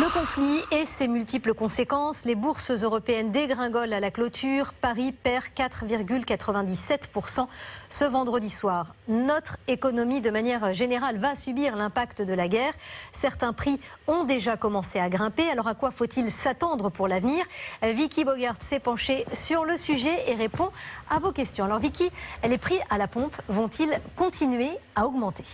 Le conflit et ses multiples conséquences, les bourses européennes dégringolent à la clôture. Paris perd 4,97% ce vendredi soir. Notre économie, de manière générale, va subir l'impact de la guerre. Certains prix ont déjà commencé à grimper. Alors à quoi faut-il s'attendre pour l'avenir? Vicky Bogart s'est penchée sur le sujet et répond à vos questions. Alors Vicky, les prix à la pompe vont-ils continuer à augmenter?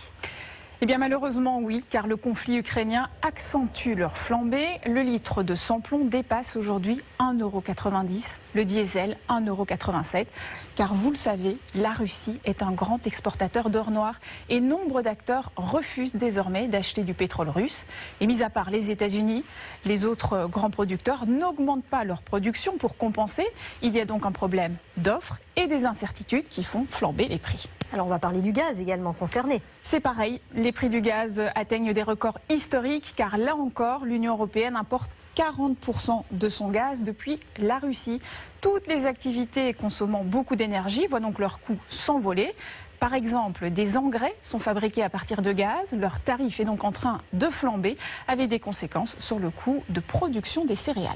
Eh bien malheureusement oui, car le conflit ukrainien accentue leur flambée. Le litre de sans-plomb dépasse aujourd'hui 1,90 €, le diesel 1,87 €. Car vous le savez, la Russie est un grand exportateur d'or noir et nombre d'acteurs refusent désormais d'acheter du pétrole russe. Et mis à part les États-Unis, les autres grands producteurs n'augmentent pas leur production pour compenser. Il y a donc un problème d'offres et des incertitudes qui font flamber les prix. Alors on va parler du gaz également concerné. C'est pareil, les prix du gaz atteignent des records historiques car là encore, l'Union européenne importe 40% de son gaz depuis la Russie. Toutes les activités consommant beaucoup d'énergie voient donc leur coût s'envoler. Par exemple, des engrais sont fabriqués à partir de gaz. Leur tarif est donc en train de flamber avec des conséquences sur le coût de production des céréales.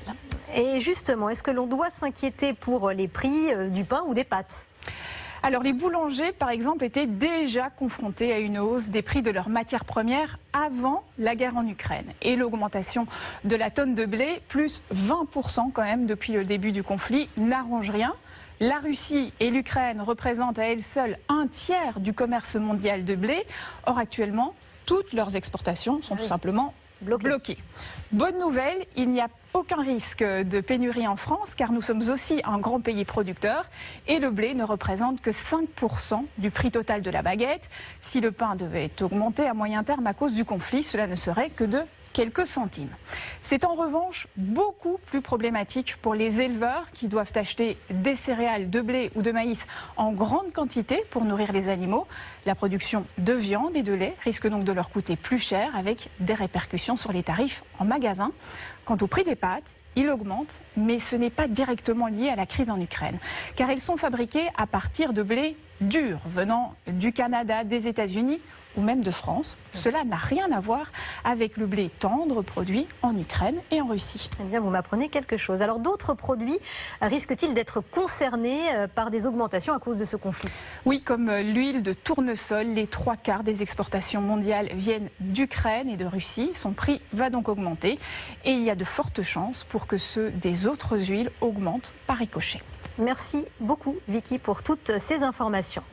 Et justement, est-ce que l'on doit s'inquiéter pour les prix du pain ou des pâtes ? Alors les boulangers, par exemple, étaient déjà confrontés à une hausse des prix de leurs matières premières avant la guerre en Ukraine. Et l'augmentation de la tonne de blé, plus 20% quand même depuis le début du conflit, n'arrange rien. La Russie et l'Ukraine représentent à elles seules un tiers du commerce mondial de blé. Or actuellement, toutes leurs exportations sont tout simplement bloquées. Bonne nouvelle, il n'y a aucun risque de pénurie en France car nous sommes aussi un grand pays producteur et le blé ne représente que 5% du prix total de la baguette. Si le pain devait augmenter à moyen terme à cause du conflit, cela ne serait que de quelques centimes. C'est en revanche beaucoup plus problématique pour les éleveurs qui doivent acheter des céréales, de blé ou de maïs en grande quantité pour nourrir les animaux. La production de viande et de lait risque donc de leur coûter plus cher avec des répercussions sur les tarifs en magasin. Quant au prix des pâtes, il augmente, mais ce n'est pas directement lié à la crise en Ukraine, car elles sont fabriquées à partir de blé dur venant du Canada, des États-Unis ou même de France. Cela n'a rien à voir avec le blé tendre produit en Ukraine et en Russie. Eh bien, vous m'apprenez quelque chose. Alors, d'autres produits risquent-ils d'être concernés par des augmentations à cause de ce conflit? Oui, comme l'huile de tournesol, les 3/4 des exportations mondiales viennent d'Ukraine et de Russie. Son prix va donc augmenter et il y a de fortes chances pour que ceux des autres huiles augmentent par ricochet. Merci beaucoup, Vicky, pour toutes ces informations.